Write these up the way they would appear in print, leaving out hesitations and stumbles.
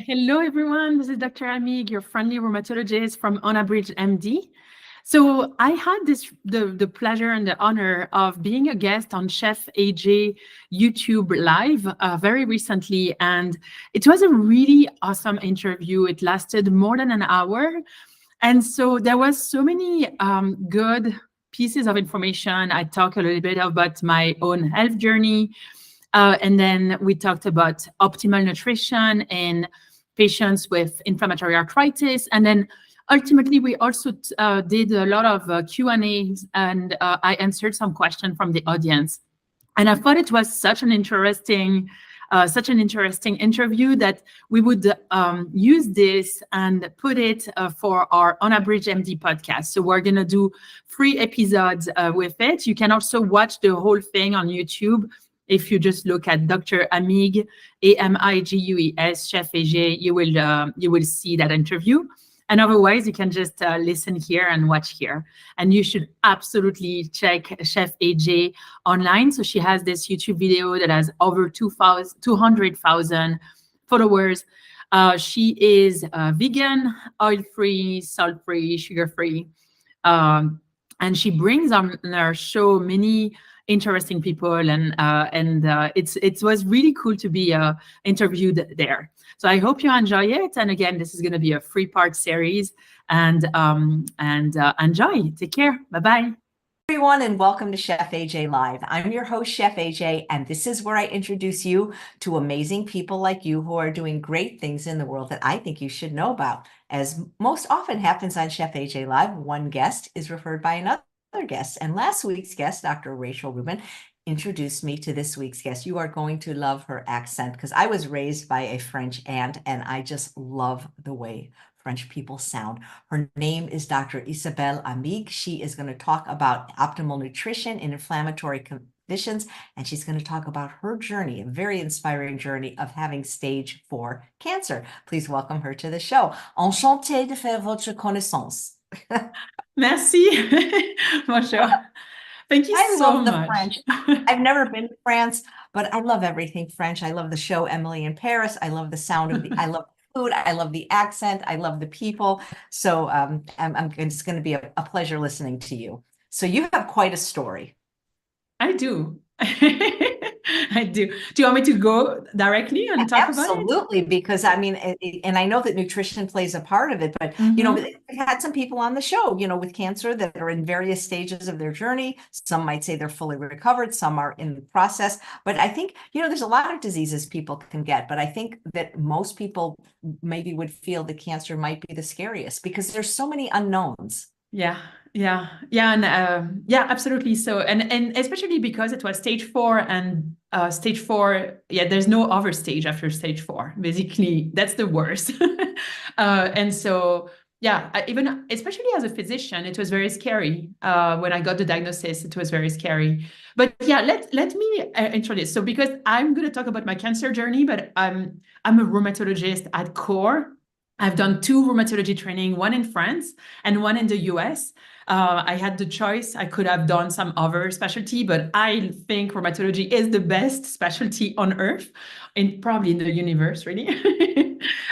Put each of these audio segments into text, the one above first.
Hello, everyone. This is Dr. Amig, your friendly rheumatologist from Onabridge MD. So I had the pleasure and the honor of being a guest on Chef AJ YouTube Live very recently, and it was a really awesome interview. It lasted more than an hour, and so there was so many good pieces of information. I talked a little bit about my own health journey, and then we talked about optimal nutrition in patients with inflammatory arthritis. And then ultimately, we also did a lot of Q&As, and I answered some questions from the audience. And I thought it was such an interesting interview that we would use this and put it for our Onabridge MD podcast. So we're going to do 3 episodes with it. You can also watch the whole thing on YouTube. If you just look at Dr. Amig, Amigues, Chef AJ, you will see that interview. And otherwise, you can just listen here and watch here. And you should absolutely check Chef AJ online. So she has this YouTube video that has over 200,000 followers. She is vegan, oil-free, salt-free, sugar-free. And she brings on her show many interesting people, and it was really cool to be interviewed there. So I hope you enjoy it. And again, this is going to be a 3-part series, and enjoy. Take care. Bye-bye. Everyone, and welcome to Chef AJ Live. I'm your host, Chef AJ, and this is where I introduce you to amazing people like you who are doing great things in the world that I think you should know about. As most often happens on Chef AJ Live, one guest is referred by another guest. And last week's guest, Dr. Rachel Rubin, introduced me to this week's guest. You are going to love her accent because I was raised by a French aunt, and I just love the way French people sound. Her name is Dr. Isabelle Amig. She is going to talk about optimal nutrition in inflammatory conditions, and she's going to talk about her journey, a very inspiring journey of having stage 4 cancer. Please welcome her to the show. Enchantée de faire votre connaissance. Merci. Bonjour. Thank you so much. French. I've never been to France, but I love everything French. I love the show Emily in Paris. I love the sound of I love the food. I love the accent. I love the people. So it's going to be a pleasure listening to you. So you have quite a story. I do. I do. Do you want me to go directly and talk about it? Absolutely, because I mean, and I know that nutrition plays a part of it, but you know, we've had some people on the show, you know, with cancer that are in various stages of their journey. Some might say they're fully recovered, some are in the process. But I think, you know, there's a lot of diseases people can get, but I think that most people maybe would feel that cancer might be the scariest because there's so many unknowns. Yeah, and absolutely. So, and especially because it was stage 4, and stage 4, there's no other stage after stage 4. Basically, that's the worst. And so, even especially as a physician, it was very scary. When I got the diagnosis, it was very scary. But let me introduce. So, because I'm going to talk about my cancer journey, but I'm a rheumatologist at core. I've done 2 rheumatology training, one in France and one in the US. I had the choice. I could have done some other specialty, but I think rheumatology is the best specialty on earth, and probably in the universe, really.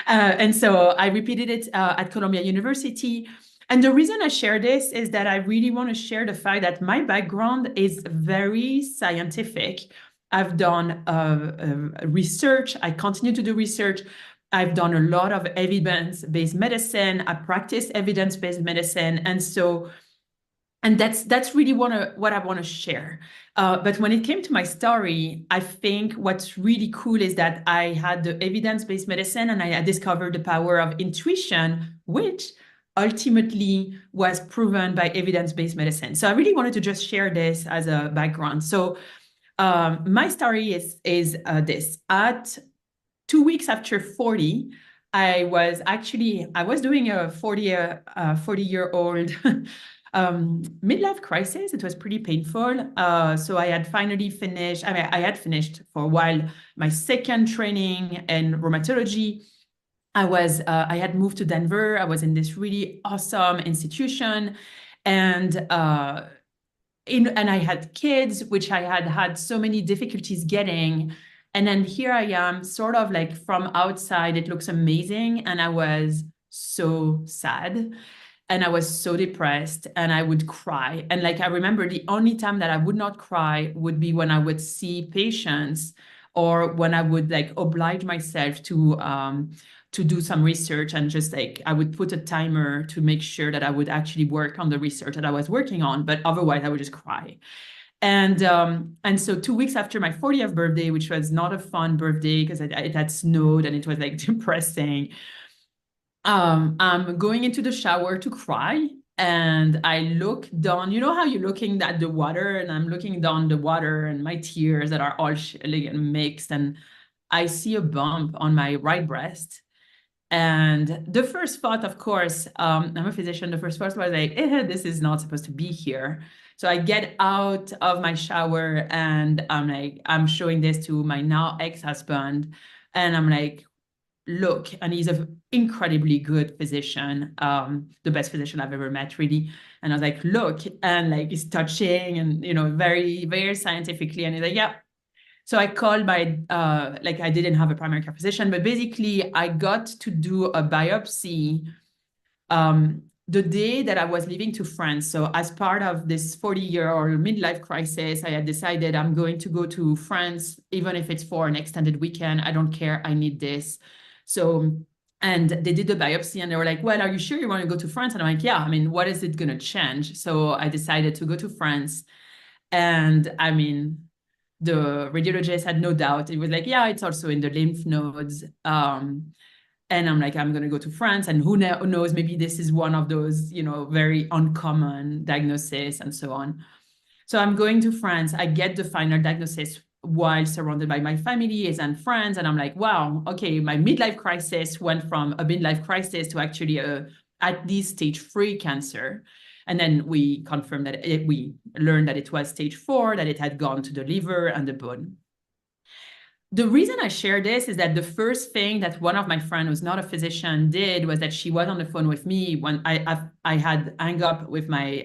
And so I repeated it at Columbia University. And the reason I share this is that I really want to share the fact that my background is very scientific. I've done research. I continue to do research. I've done a lot of evidence-based medicine. I practice evidence-based medicine. And so, and that's really what I want to share. But when it came to my story, I think what's really cool is that I had the evidence-based medicine, and I discovered the power of intuition, which ultimately was proven by evidence-based medicine. So I really wanted to just share this as a background. So my story is this. At 2 weeks after 40, I was doing a 40-year-old midlife crisis. It was pretty painful. So I had finally finished. I had finished for a while my second training in rheumatology. I had moved to Denver. I was in this really awesome institution, and I had kids, which I had so many difficulties getting. And then here I am, sort of like from outside, it looks amazing. And I was so sad and I was so depressed and I would cry. And like I remember the only time that I would not cry would be when I would see patients or when I would like oblige myself to do some research and just like I would put a timer to make sure that I would actually work on the research that I was working on, but otherwise I would just cry. And so 2 weeks after my 40th birthday, which was not a fun birthday because it had snowed and it was like depressing, I'm going into the shower to cry. And I look down, you know how you're looking at the water, and I'm looking down the water and my tears that are all like, mixed. And I see a bump on my right breast. And the first thought, of course, I'm a physician, the first thought was like, this is not supposed to be here. So I get out of my shower and I'm like, I'm showing this to my now ex-husband. And I'm like, look, and he's an incredibly good physician, the best physician I've ever met, really. And I was like, look, and like he's touching and, very, very scientifically. And he's like, yeah. So I called my, like I didn't have a primary care physician, but basically I got to do a biopsy the day that I was leaving to France. So as part of this 40-year-old midlife crisis, I had decided I'm going to go to France, even if it's for an extended weekend. I don't care. I need this. So, and they did the biopsy and they were like, well, are you sure you want to go to France? And I'm like, yeah, I mean, what is it going to change? So I decided to go to France. And I mean, the radiologist had no doubt. It was like, yeah, it's also in the lymph nodes. And I'm like, I'm going to go to France. And who knows, maybe this is one of those, very uncommon diagnoses and so on. So I'm going to France. I get the final diagnosis while surrounded by my family and friends. And I'm like, wow, okay, my midlife crisis went from a midlife crisis to actually at least stage 3 cancer. And then we confirmed that we learned that it was stage 4, that it had gone to the liver and the bone. The reason I share this is that the first thing that one of my friends, who's not a physician, did was that she was on the phone with me when I had hung up with my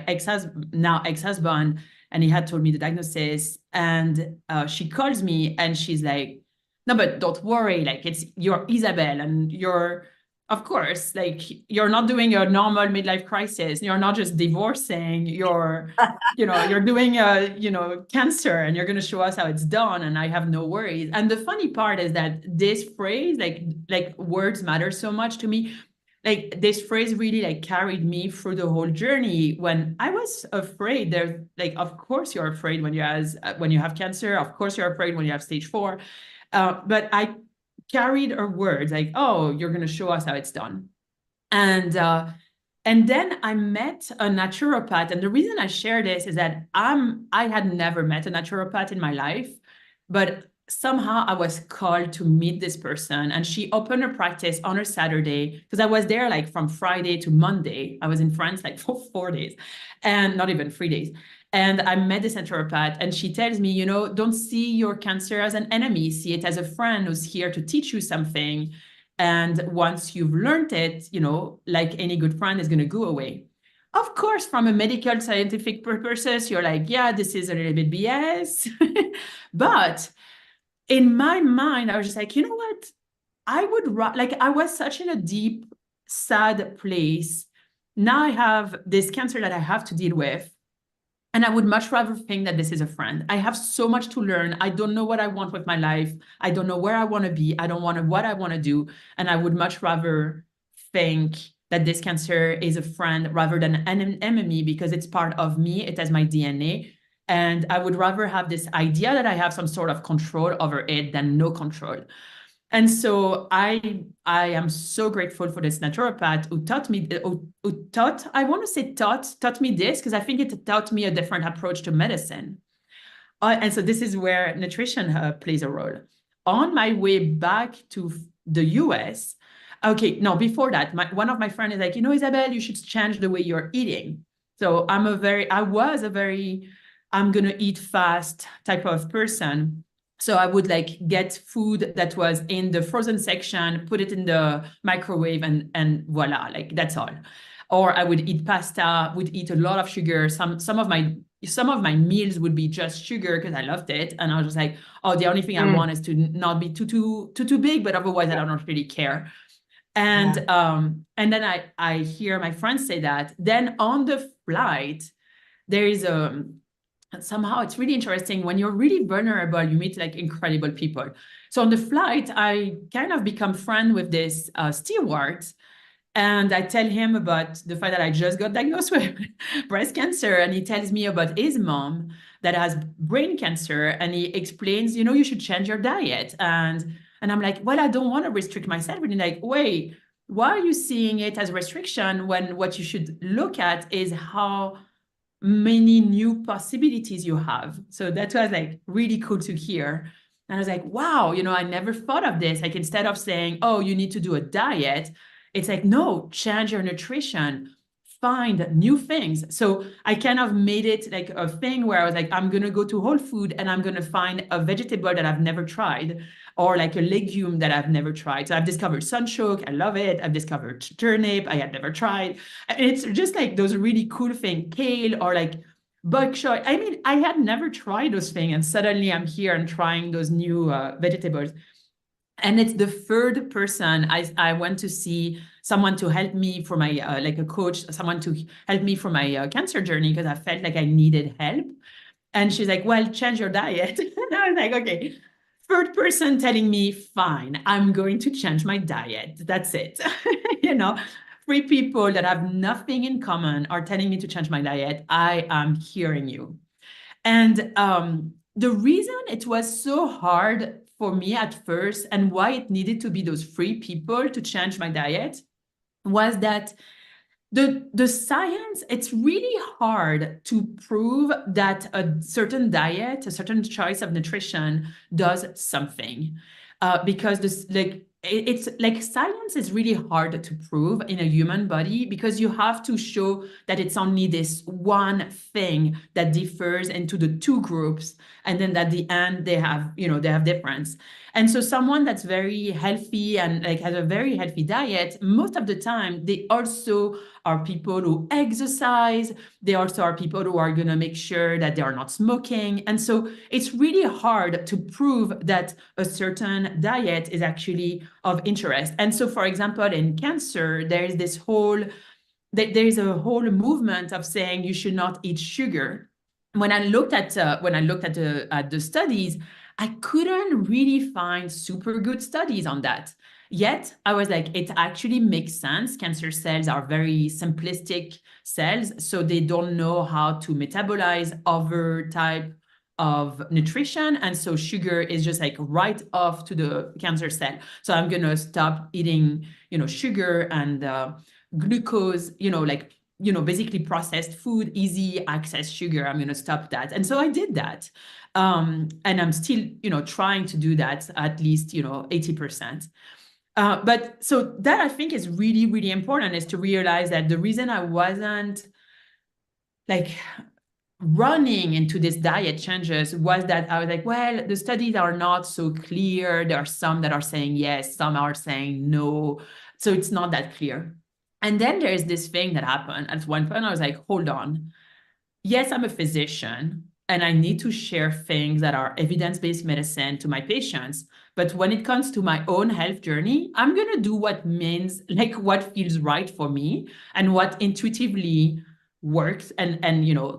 ex-husband, and he had told me the diagnosis. And she calls me and she's like, "No, but don't worry. Like you're Isabel, and of course, like you're not doing a normal midlife crisis. You're not just divorcing. You're doing cancer, and you're going to show us how it's done, and I have no worries." And the funny part is that this phrase, like words matter so much to me. Like this phrase really like carried me through the whole journey when I was afraid. There's like, of course you're afraid when you have cancer. Of course you're afraid when you have stage 4. But I carried her words like, oh, you're going to show us how it's done. And then I met a naturopath. And the reason I share this is that I had never met a naturopath in my life, but somehow I was called to meet this person. And she opened her practice on a Saturday because I was there like from Friday to Monday. I was in France like for 4 days and not even 3 days. And I met this naturopath and she tells me, don't see your cancer as an enemy, see it as a friend who's here to teach you something. And once you've learned it, like any good friend, is going to go away. Of course, from a medical scientific purposes, you're like, yeah, this is a little bit BS. But in my mind, I was just like, you know what? I was such in a deep, sad place. Now I have this cancer that I have to deal with. And I would much rather think that this is a friend. I have so much to learn. I don't know what I want with my life. I don't know where I want to be. I don't know what I want to do. And I would much rather think that this cancer is a friend rather than an enemy because it's part of me. It has my DNA. And I would rather have this idea that I have some sort of control over it than no control. And so I am so grateful for this naturopath who taught me, taught me this, because I think it taught me a different approach to medicine. And so this is where nutrition plays a role. On my way back to the US, okay, no, before that, one of my friends is like, Isabel, you should change the way you're eating. So I'm going to eat fast type of person. So I would like get food that was in the frozen section, put it in the microwave and voila, like that's all. Or I would eat pasta, would eat a lot of sugar. Some of my some of my meals would be just sugar because I loved it. And I was just like, oh, the only thing I want is to not be too big, but otherwise I don't really care. And then I hear my friends say that. Then on the flight, there is somehow it's really interesting when you're really vulnerable, you meet like incredible people. So on the flight, I kind of become friend with this steward. And I tell him about the fact that I just got diagnosed with breast cancer. And he tells me about his mom that has brain cancer. And he explains, you should change your diet. And I'm like, well, I don't want to restrict myself. And he's like, wait, why are you seeing it as restriction when what you should look at is how many new possibilities you have? So that was like really cool to hear. And I was like, wow, I never thought of this. Like instead of saying, oh, you need to do a diet, it's like, no, change your nutrition, find new things. So I kind of made it like a thing where I was like, I'm going to go to Whole Food and I'm going to find a vegetable that I've never tried or like a legume that I've never tried. So I've discovered sunchoke. I love it. I've discovered turnip. I had never tried. And it's just like those really cool things, kale or like bok choy. I mean, I had never tried those things. And suddenly I'm here and trying those new vegetables. And it's the third person I went to see someone to help me for my, like a coach, someone to help me for my cancer journey because I felt like I needed help. And she's like, well, change your diet. And I was like, okay, third person telling me, fine, I'm going to change my diet. That's it. Three people that have nothing in common are telling me to change my diet. I am hearing you. And the reason it was so hard for me at first and why it needed to be those three people to change my diet was that the science, it's really hard to prove that a certain diet, a certain choice of nutrition does something. Because it's like science is really hard to prove in a human body because you have to show that it's only this one thing that differs into the two groups, and then at the end they have difference. And so someone that's very healthy and like has a very healthy diet, most of the time they also are people who exercise. They also are people who are going to make sure that they are not smoking. And so it's really hard to prove that a certain diet is actually of interest. And so, for example, in cancer, there is a whole movement of saying you should not eat sugar. When I looked at the studies, I couldn't really find super good studies on that. Yet I was like, it actually makes sense. Cancer cells are very simplistic cells, so they don't know how to metabolize other type of nutrition. And so sugar is just like right off to the cancer cell. So I'm going to stop eating, sugar and glucose, basically processed food, easy access sugar. I'm going to stop that. And so I did that. And I'm still, trying to do that at least, 80%. But so that I think is really, really important, is to realize that the reason I wasn't like running into this diet changes was that I was like, well, the studies are not so clear. There are some that are saying yes, some are saying no. So it's not that clear. And then there's this thing that happened. At one point, I was like, hold on. Yes, I'm a physician and I need to share things that are evidence-based medicine to my patients. But when it comes to my own health journey, I'm going to do what feels right for me and what intuitively works and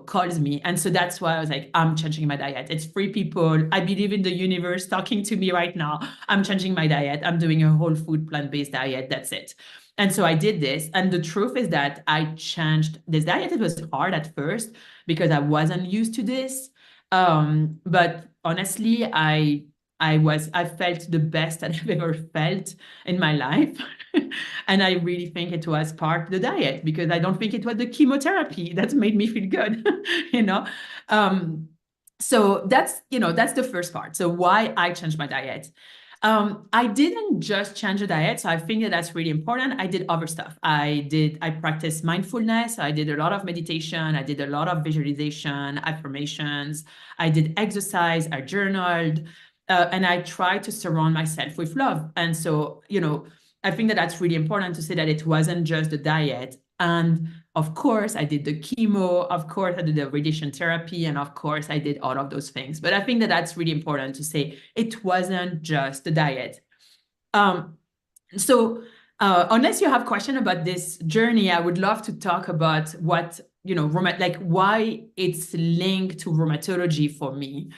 calls me. And so that's why I was like, I'm changing my diet. It's three people. I believe in the universe talking to me right now. I'm changing my diet. I'm doing a whole food plant-based diet. That's it. And so I did this. And the truth is that I changed this diet. It was hard at first because I wasn't used to this. But honestly, I felt the best that I've ever felt in my life. And I really think it was part of the diet because I don't think it was the chemotherapy that made me feel good, you know? So that's the first part. So why I changed my diet. I didn't just change the diet. So I think that that's really important. I did other stuff. I practiced mindfulness. I did a lot of meditation. I did a lot of visualization, affirmations. I did exercise. I journaled. And I tried to surround myself with love. And so, I think that that's really important to say that it wasn't just the diet. And Of course, I did the chemo. Of course, I did the radiation therapy. And of course, I did all of those things. But I think that that's really important to say. It wasn't just the diet. So unless you have question about this journey, I would love to talk about what, like why it's linked to rheumatology for me.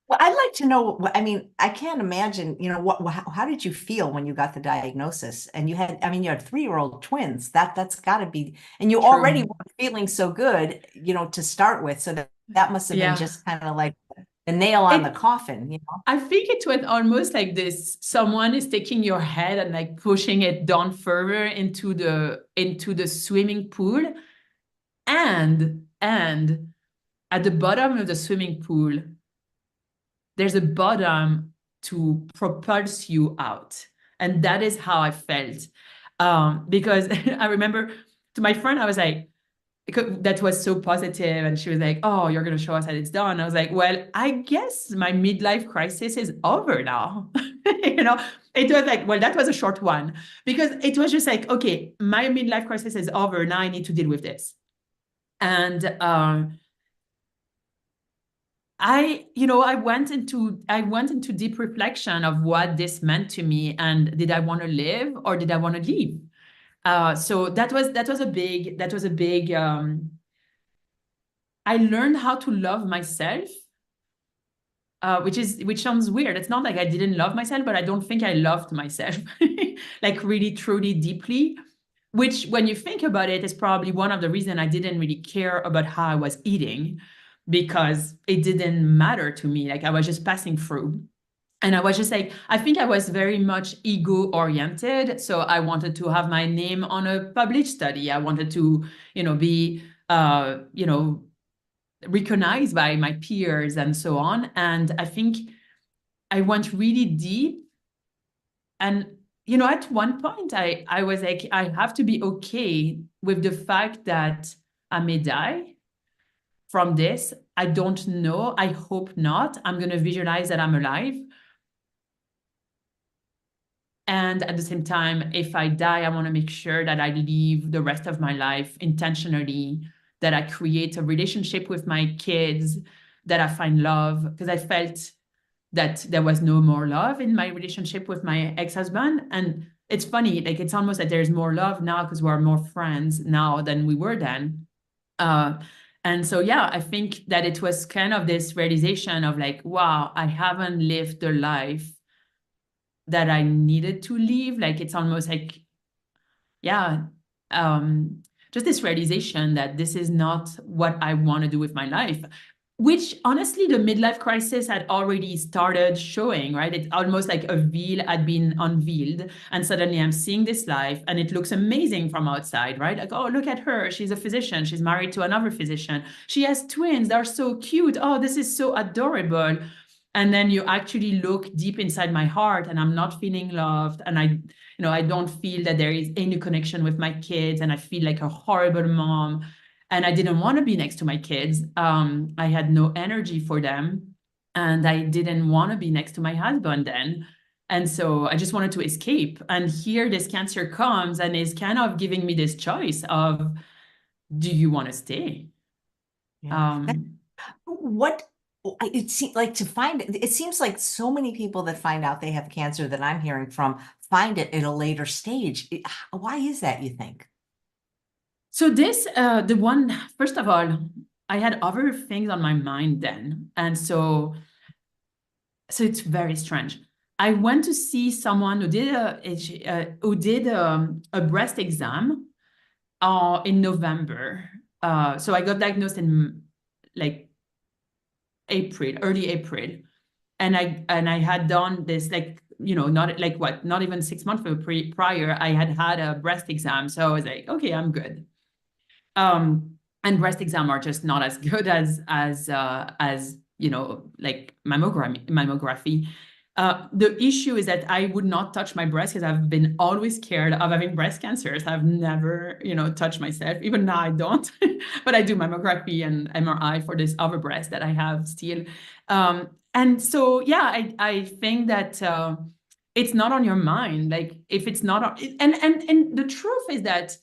Well, I'd like to know, I mean, I can't imagine, how did you feel when you got the diagnosis? And you had 3-year-old twins. That's got to be, and you already True. were feeling so good, to start with. So that must have been Yeah. just kind of like the nail on the coffin. I think it was almost like this, someone is taking your head and like pushing it down further into the swimming pool. And at the bottom of the swimming pool, there's a bottom to propulse you out. And that is how I felt. Because I remember to my friend, I was like, that was so positive, and she was like, oh, you're going to show us that it's done. I was like, well, I guess my midlife crisis is over now. It was like, well, that was a short one, because it was just like, okay, my midlife crisis is over, now I need to deal with this. And I went into deep reflection of what this meant to me, and did I want to live or did I want to leave? So that was a big I learned how to love myself, which sounds weird. It's not like I didn't love myself, but I don't think I loved myself like really, truly, deeply. Which, when you think about it, is probably one of the reasons I didn't really care about how I was eating, because it didn't matter to me. Like I was just passing through. And I was just like, I think I was very much ego oriented. So I wanted to have my name on a published study. I wanted to, be, recognized by my peers and so on. And I think I went really deep. And, at one point I was like, I have to be okay with the fact that I may die from this. I don't know. I hope not. I'm going to visualize that I'm alive. And at the same time, if I die, I want to make sure that I live the rest of my life intentionally, that I create a relationship with my kids, that I find love, because I felt that there was no more love in my relationship with my ex-husband. And it's funny, like it's almost like there's more love now because we're more friends now than we were then. And so, yeah, I think that it was kind of this realization of like, wow, I haven't lived the life that I needed to live. Like it's almost like, yeah, just this realization that this is not what I want to do with my life, which honestly, the midlife crisis had already started showing, right? It's almost like a veil had been unveiled. And suddenly I'm seeing this life and it looks amazing from outside, right? Like, oh, look at her. She's a physician. She's married to another physician. She has twins. They're so cute. Oh, this is so adorable. And then you actually look deep inside my heart and I'm not feeling loved. And I don't feel that there is any connection with my kids. And I feel like a horrible mom. And I didn't want to be next to my kids. I had no energy for them. And I didn't want to be next to my husband then. And so I just wanted to escape. And here this cancer comes and is kind of giving me this choice of, do you want to stay? Yeah. What it seems like it seems like so many people that find out they have cancer that I'm hearing from find it at a later stage. Why is that, you think? So first of all, I had other things on my mind then. And so it's very strange. I went to see someone who did a breast exam in November. So I got diagnosed in like early April. And I had done this not even 6 months prior, I had a breast exam. So I was like, okay, I'm good. And breast exam are just not as good as like mammography. The issue is that I would not touch my breast because I've been always scared of having breast cancer. So I've never, touched myself. Even now I don't, but I do mammography and MRI for this other breast that I have still. And so, yeah, I think that it's not on your mind. Like if it's not on, and the truth is that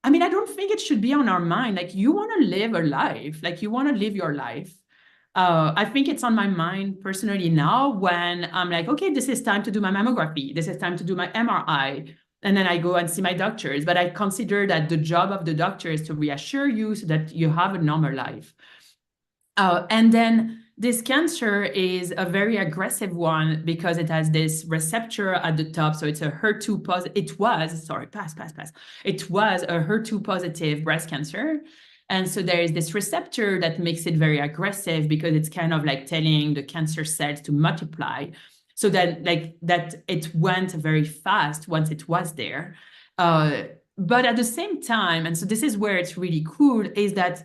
I mean, I don't think it should be on our mind. Like, you want to live a life, like you want to live your life. I think it's on my mind personally now when I'm like, okay, this is time to do my mammography. This is time to do my MRI. And then I go and see my doctors. But I consider that the job of the doctor is to reassure you so that you have a normal life. And then this cancer is a very aggressive one because it has this receptor at the top. So it's a HER2 positive. It was, sorry, pass. It was a HER2 positive breast cancer. And so there is this receptor that makes it very aggressive because it's kind of like telling the cancer cells to multiply. So that like that it went very fast once it was there. But at the same time, and so this is where it's really cool, is that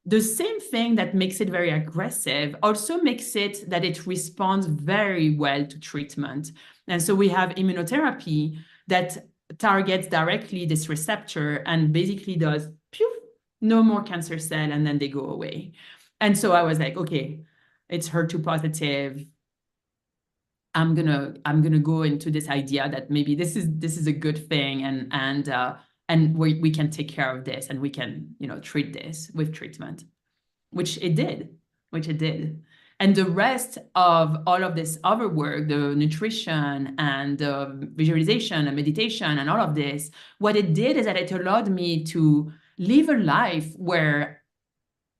the same thing that makes it very aggressive also makes it that it responds very well to treatment. And so we have immunotherapy that targets directly this receptor and basically does no more cancer cell, and then they go away. And so I was like, okay, it's HER2 positive. I'm gonna go into this idea that maybe this is a good thing, and we can take care of this, and we can treat this with treatment, which it did. And the rest of all of this other work, the nutrition and the visualization and meditation and all of this, what it did is that it allowed me to live a life where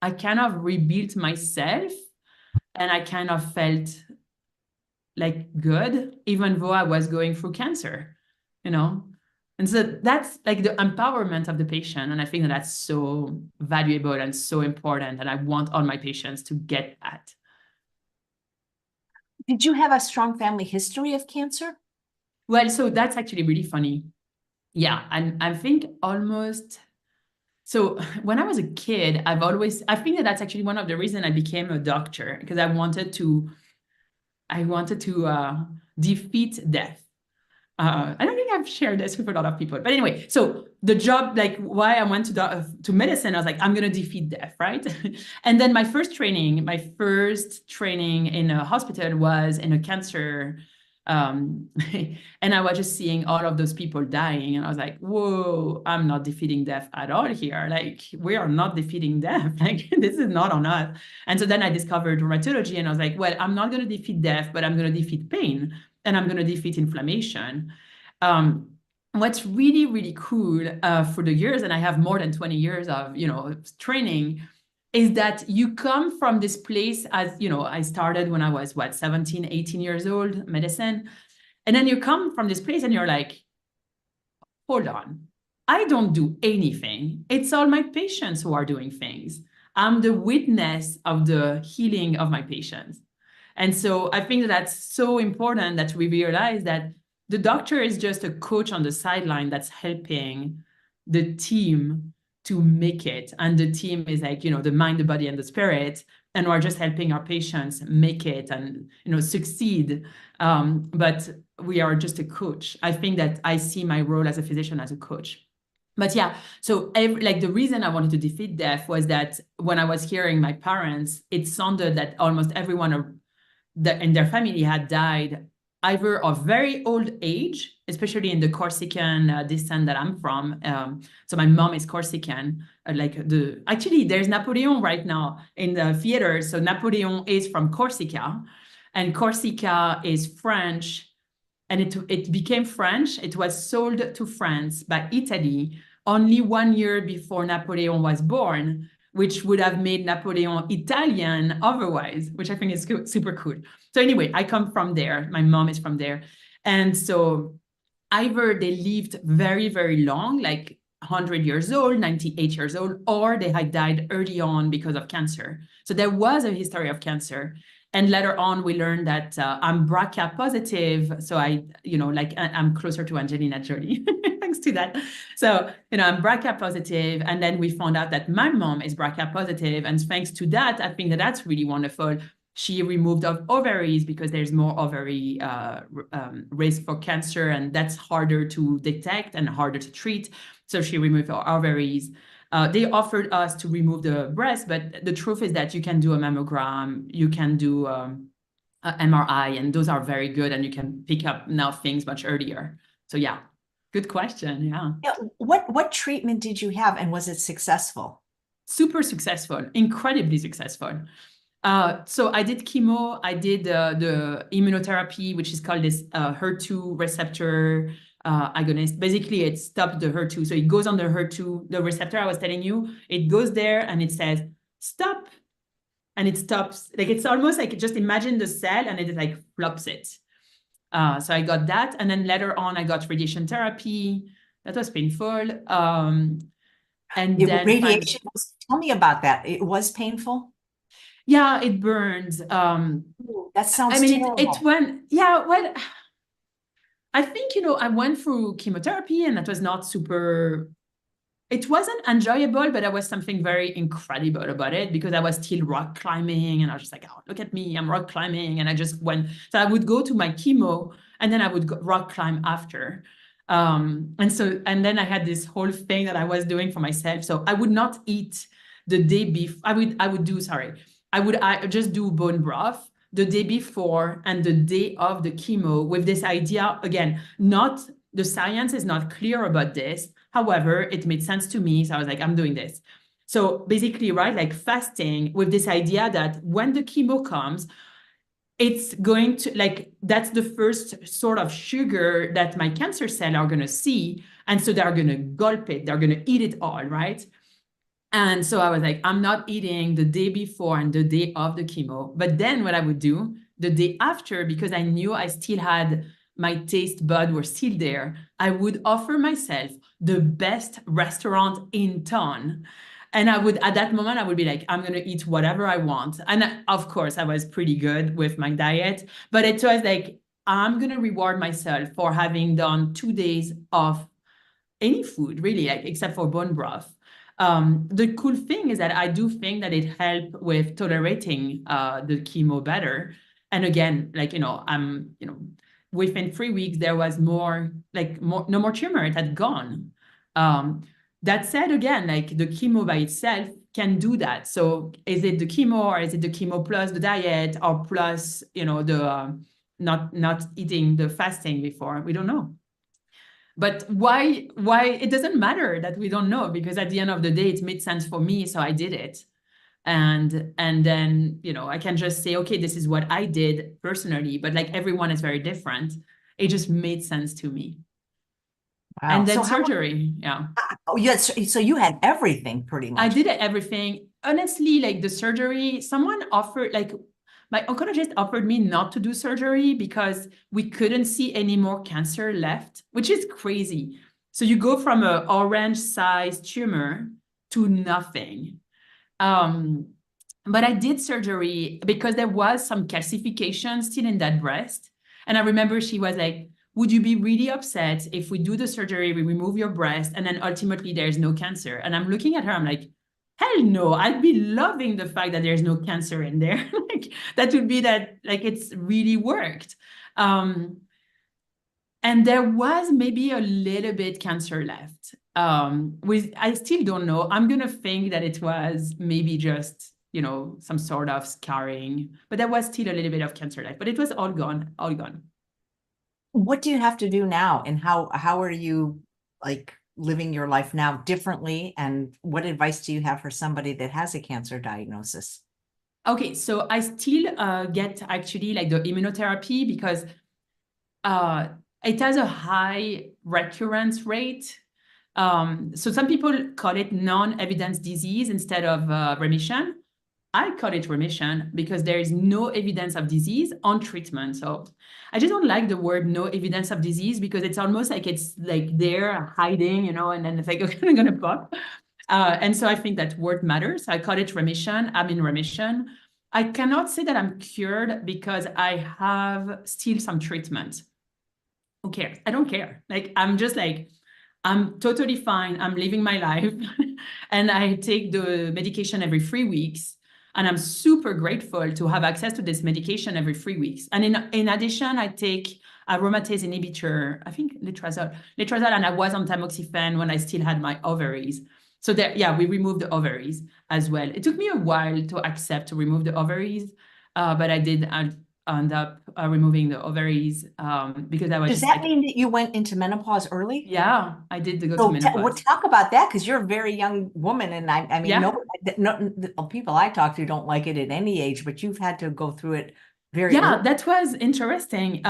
I kind of rebuilt myself and I kind of felt like good, even though I was going through cancer, And so that's like the empowerment of the patient. And I think that that's so valuable and so important. And I want all my patients to get that. Did you have a strong family history of cancer? Well, so that's actually really funny. Yeah, and I think almost... So when I was a kid, I think that that's actually one of the reasons I became a doctor, because I wanted to defeat death. I don't think I've shared this with a lot of people, but anyway, so the job, like why I went to medicine, I was like, I'm going to defeat death, right? And then my first training in a hospital was in a cancer, and I was just seeing all of those people dying, and I was like, whoa, I'm not defeating death at all here. Like, we are not defeating death. Like, this is not on us. And so then I discovered rheumatology, and I was like, well, I'm not going to defeat death, but I'm going to defeat pain, and I'm going to defeat inflammation. What's really, really cool for the years, and I have more than 20 years of, training, is that you come from this place as, I started when I was, 17, 18 years old, medicine. And then you come from this place and you're like, hold on, I don't do anything. It's all my patients who are doing things. I'm the witness of the healing of my patients. And so I think that that's so important that we realize that the doctor is just a coach on the sideline that's helping the team to make it. And the team is like, the mind, the body, and the spirit. And we're just helping our patients make it and, succeed. But we are just a coach. I think that I see my role as a physician as a coach. But yeah, so the reason I wanted to defeat death was that when I was hearing my parents, it sounded that almost everyone in their family had died either of very old age, especially in the Corsican descent that I'm from. So my mom is Corsican. Actually, there's Napoleon right now in the theater. So Napoleon is from Corsica, and Corsica is French, and it became French. It was sold to France by Italy only 1 year before Napoleon was born, which would have made Napoleon Italian otherwise, which I think is super cool. So anyway, I come from there. My mom is from there. And so either they lived very, very long, like 100 years old, 98 years old, or they had died early on because of cancer. So there was a history of cancer. And later on, we learned that I'm BRCA positive. So I'm closer to Angelina Jolie, thanks to that. So, I'm BRCA positive. And then we found out that my mom is BRCA positive. And thanks to that, I think that that's really wonderful. She removed ovaries because there's more ovary risk for cancer, and that's harder to detect and harder to treat. So she removed our ovaries. They offered us to remove the breast, but the truth is that you can do a mammogram, you can do an MRI, and those are very good, and you can pick up now things much earlier. So yeah. Good question. Yeah. Yeah, what treatment did you have, and was it successful? Super successful, incredibly successful. So I did chemo, I did the immunotherapy, which is called this HER2 receptor agonist. Basically, it stopped the HER2. So it goes on the HER2, the receptor I was telling you, it goes there and it says, stop. And it stops. Like, it's almost like, just imagine the cell and it like flops it. So I got that. And then later on, I got radiation therapy. That was painful. And then Radiation, tell me about that. It was painful? yeah, it burned. Ooh, that I sounds mean, it terrible. went, yeah, well, I think, I went through chemotherapy and that was not super, it wasn't enjoyable, but there was something very incredible about it because I was still rock climbing and I was just like, oh, look at me, I'm rock climbing. And I just went, so I would go to my chemo and then I would rock climb after. And then I had this whole thing that I was doing for myself. So I would not eat the day before. I just do bone broth the day before and the day of the chemo with this idea, again, not the science is not clear about this. However, it made sense to me. So I was like, I'm doing this. So basically, right, like fasting with this idea that when the chemo comes, it's going to, like, that's the first sort of sugar that my cancer cell are going to see. And so they're going to gulp it, they're going to eat it all, right? And so I was like, I'm not eating the day before and the day of the chemo. But then what I would do the day after, because I knew I still had my taste bud were still there, I would offer myself the best restaurant in town. And I would, at that moment, I would be like, I'm going to eat whatever I want. And of course, I was pretty good with my diet, but it was like, I'm going to reward myself for having done 2 days of any food, really, like, except for bone broth. The cool thing is that I do think that it helped with tolerating the chemo better. And again, like, within 3 weeks, there was no more tumor, it had gone. That said, again, like the chemo by itself can do that. So is it the chemo or is it the chemo plus the diet or plus, the not eating the fasting before? We don't know. But why it doesn't matter that we don't know, because at the end of the day, it made sense for me, so I did it. And then, I can just say, okay, this is what I did personally, but like everyone is very different. It just made sense to me. Wow. And then So surgery, yeah. oh, yes. So you had everything pretty I much. did everything. Honestly, like the surgery, someone offered, like my oncologist offered me not to do surgery because we couldn't see any more cancer left, which is crazy. So you go from an orange-sized tumor to nothing. But I did surgery because there was some calcification still in that breast. And I remember she was like, would you be really upset if we do the surgery, we remove your breast, and then ultimately there's no cancer? And I'm looking at her, I'm like, hell no, I'd be loving the fact that there's no cancer in there. Like, that would be that, like, it's really worked. And there was maybe a little bit cancer left. I still don't know. I'm gonna think that it was maybe just, some sort of scarring, but there was still a little bit of cancer left, but it was all gone, all gone. What do you have to do now, and how are you like living your life now differently? And what advice do you have for somebody that has a cancer diagnosis? Okay, so I still get actually like the immunotherapy because it has a high recurrence rate. So some people call it non-evidence disease instead of remission. I call it remission because there is no evidence of disease on treatment. So I just don't like the word no evidence of disease because it's almost like it's like they're hiding, and then it's like, okay, I'm gonna pop. And so I think that word matters. I call it remission. I'm in remission. I cannot say that I'm cured because I have still some treatment. Who cares? I don't care. Like, I'm just like, I'm totally fine. I'm living my life. And I take the medication every 3 weeks. And I'm super grateful to have access to this medication every 3 weeks. And in addition, I take aromatase inhibitor, I think letrozole, and I was on tamoxifen when I still had my ovaries. So there, yeah, we removed the ovaries as well. It took me a while to accept to remove the ovaries, but I did. end up removing the ovaries because I was Does just that like, mean that you went into menopause early? yeah, I did go to So menopause. talk about that because you're a very young woman, and I mean, Yeah. no people I talk to don't like it at any age, but you've had to go through it very early. Yeah, that was interesting.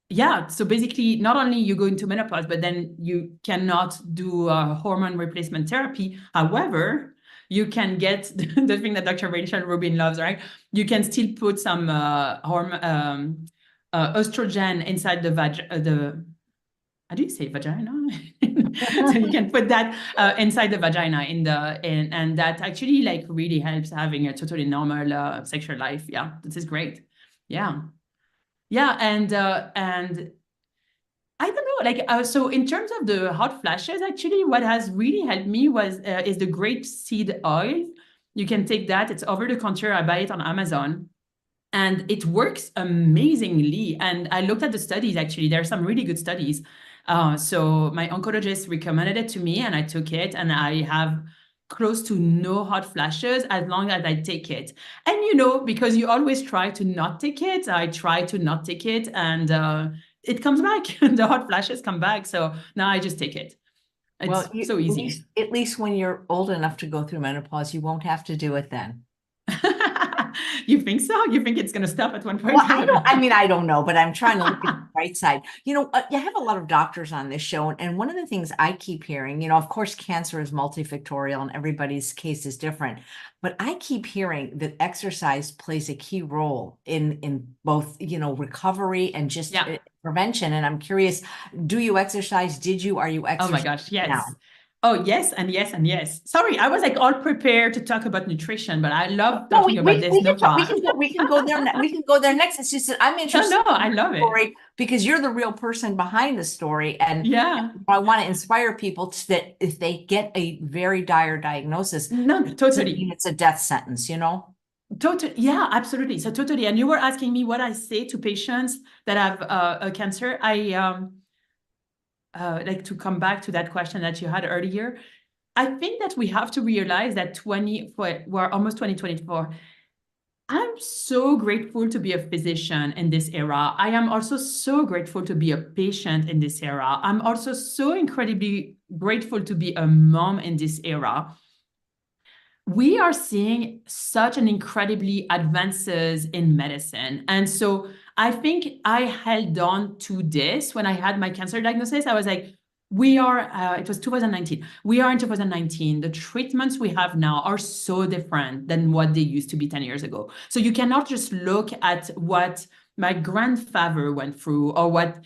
Yeah, so basically, not only you go into menopause, but then you cannot do hormone replacement therapy. However, you can get the thing that Dr. Rachel Rubin loves, right? You can still put some hormone estrogen inside the how do you say vagina? So you can put that inside the vagina and that actually like really helps having a totally normal sexual life. Yeah, this is great. Yeah. Yeah, and I don't know, like so in terms of the hot flashes, actually, what has really helped me was is the grapeseed oil. You can take that; it's over the counter. I buy it on Amazon, and it works amazingly. And I looked at the studies. Actually, there are some really good studies. So my oncologist recommended it to me, and I took it, and I have close to no hot flashes as long as I take it. And you know, because you always try to not take it, I try to not take it, and it comes back. The hot flashes come back. So now I just take it. It's Well, so easy. at least when you're old enough to go through menopause, you won't have to do it then. You think so? You think it's going to stop at one point? Well, I mean, I don't know, but I'm trying to look at the right side. You have a lot of doctors on this show, and one of the things I keep hearing, of course, cancer is multifactorial and everybody's case is different, but I keep hearing that exercise plays a key role in both, recovery and just Yeah. prevention. And I'm curious, do you exercise? Are you Oh my exercising gosh, yes. now? Oh, yes, and yes, and yes. Sorry, I was like all prepared to talk about nutrition, but I love No, talking about this. we No can talk, problem. we can go there. We can go there next. It's just that I'm No, interested no, in I your love it. story because you're the real person behind the story, and Yeah. I want to inspire people that if they get a very dire diagnosis, No, it doesn't totally. mean it's a death sentence. Totally. Yeah, absolutely. So totally. And you were asking me what I say to patients that have a cancer. I like to come back to that question that you had earlier. I think that we have to realize that we're almost 2024. I'm so grateful to be a physician in this era. I am also so grateful to be a patient in this era. I'm also so incredibly grateful to be a mom in this era. We are seeing such an incredibly advances in medicine. And so I think I held on to this when I had my cancer diagnosis. I was like, it was 2019. We are in 2019. The treatments we have now are so different than what they used to be 10 years ago. So you cannot just look at what my grandfather went through or what,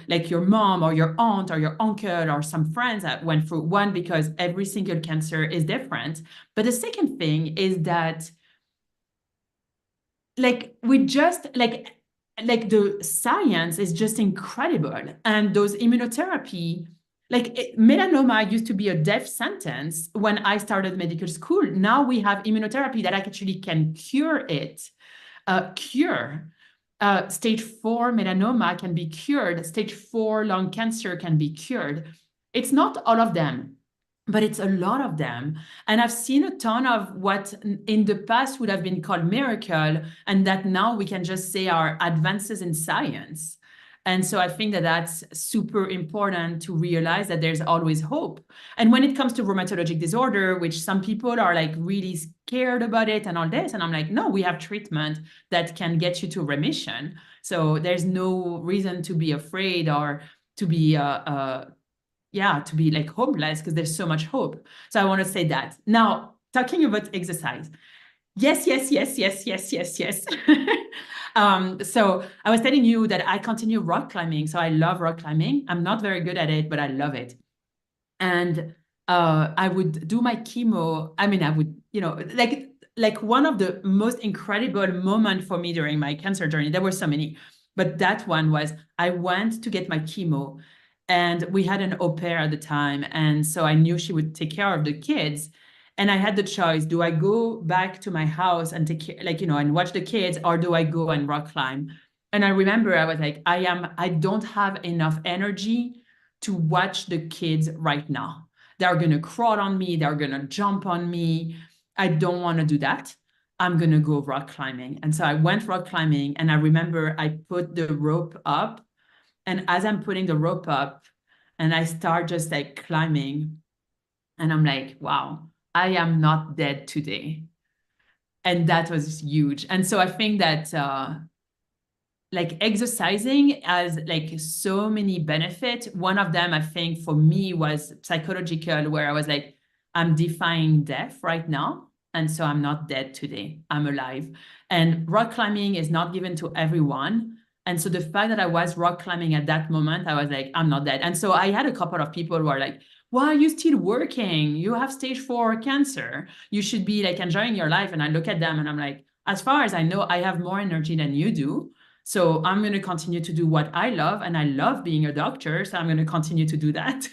like your mom or your aunt or your uncle or some friends that went through. One, because every single cancer is different. But the second thing is that we just the science is just incredible. And those immunotherapy, melanoma used to be a death sentence when I started medical school. Now we have immunotherapy that actually can cure it. Stage 4 melanoma can be cured. Stage 4 lung cancer can be cured. It's not all of them, but it's a lot of them. And I've seen a ton of what in the past would have been called miracle, and that now we can just say are advances in science. And so I think that that's super important to realize that there's always hope. And when it comes to rheumatologic disorder, which some people are like really scared about it and all this, and I'm like, no, we have treatment that can get you to remission. So there's no reason to be afraid or to be to be like hopeless, because there's so much hope. So I want to say that. Now, talking about exercise. Yes, yes, yes, yes, yes, yes, yes. So I was telling you that I continue rock climbing. So I love rock climbing. I'm not very good at it, but I love it. And I would do my chemo. I mean, I would, like one of the most incredible moments for me during my cancer journey. There were so many, but that one was I went to get my chemo, and we had an au pair at the time, and so I knew she would take care of the kids. And I had the choice: do I go back to my house and take care, and watch the kids, or do I go and rock climb? And I remember I was like, I don't have enough energy to watch the kids right now. They're going to crawl on me. They're going to jump on me. I don't want to do that. I'm going to go rock climbing. And so I went rock climbing, and I remember I put the rope up, and as I'm putting the rope up and I start just like climbing, and I'm like, wow, I am not dead today. And that was huge. And so I think that like exercising has like so many benefits. One of them, I think, for me was psychological, where I was like, I'm defying death right now. And so I'm not dead today. I'm alive. And rock climbing is not given to everyone. And so the fact that I was rock climbing at that moment, I was like, I'm not dead. And so I had a couple of people who are like, why are you still working? You have stage 4 cancer. You should be like enjoying your life. And I look at them and I'm like, as far as I know, I have more energy than you do. So I'm going to continue to do what I love, and I love being a doctor, so I'm going to continue to do that.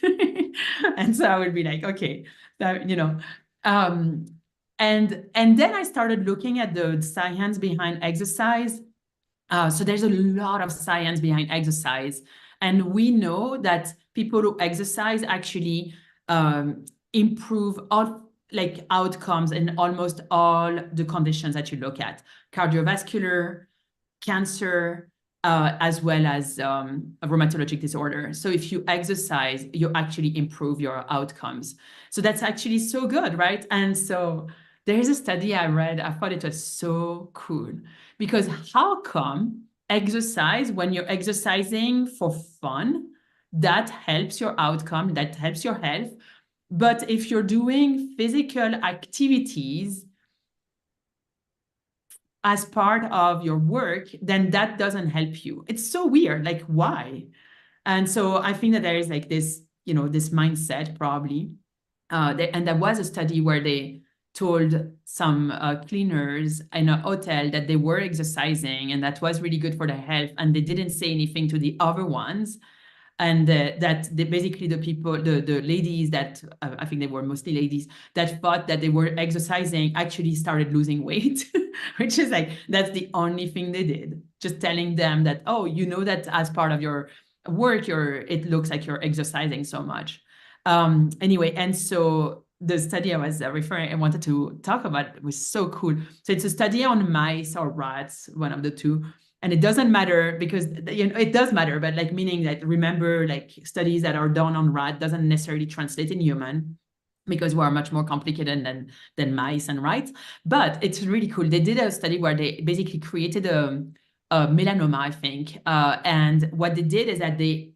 And so I would be like, okay, that, you know, and then I started looking at the science behind exercise. So there's a lot of science behind exercise, and we know that people who exercise actually improve like outcomes in almost all the conditions that you look at: cardiovascular, cancer, as well as a rheumatologic disorder. So if you exercise, you actually improve your outcomes. So that's actually so good, right? And so there's a study I read, I thought it was so cool, because how come exercise, when you're exercising for fun, that helps your outcome, that helps your health. But if you're doing physical activities as part of your work, then that doesn't help you. It's so weird, like why? And so I think that there is like this, you know, this mindset probably. And there was a study where they told some cleaners in a hotel that they were exercising and that was really good for their health. And they didn't say anything to the other ones. And that basically the people, the ladies that, I think they were mostly ladies, that thought that they were exercising actually started losing weight, which is like, that's the only thing they did. Just telling them that, oh, you know that as part of your work, it looks like you're exercising so much. Anyway, and so the study I was referring, I wanted to talk about, was so cool. So it's a study on mice or rats, one of the two. And it doesn't matter because, you know, it does matter, but like meaning that, remember, like studies that are done on rat doesn't necessarily translate in human, because we are much more complicated than mice and rats. But it's really cool. They did a study where they basically created a melanoma, I think. And what they did is that they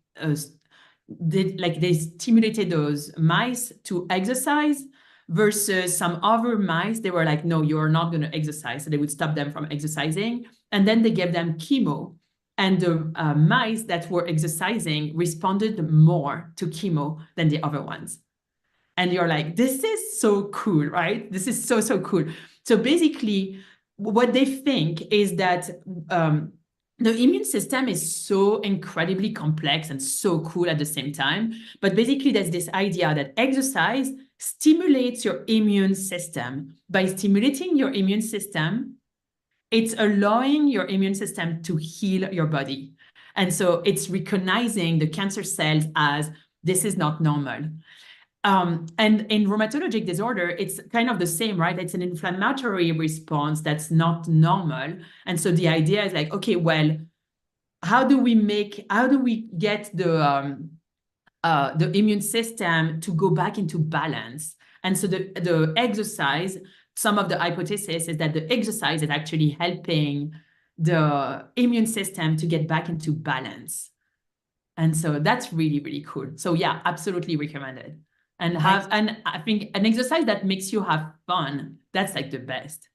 stimulated those mice to exercise, versus some other mice. They were like, no, you're not going to exercise. So they would stop them from exercising. And then they gave them chemo. And the mice that were exercising responded more to chemo than the other ones. And you're like, this is so cool, right? This is so, so cool. So basically, what they think is that the immune system is so incredibly complex and so cool at the same time. But basically, there's this idea that exercise stimulates your immune system. By stimulating your immune system, it's allowing your immune system to heal your body. And so it's recognizing the cancer cells as, this is not normal. And in rheumatologic disorder, it's kind of the same, right? It's an inflammatory response that's not normal. And so the idea is like, okay, well, how do we get the immune system to go back into balance? And so the exercise, some of the hypothesis is that the exercise is actually helping the immune system to get back into balance. And so that's really, really cool. So yeah, absolutely recommended. And I think an exercise that makes you have fun, that's like the best.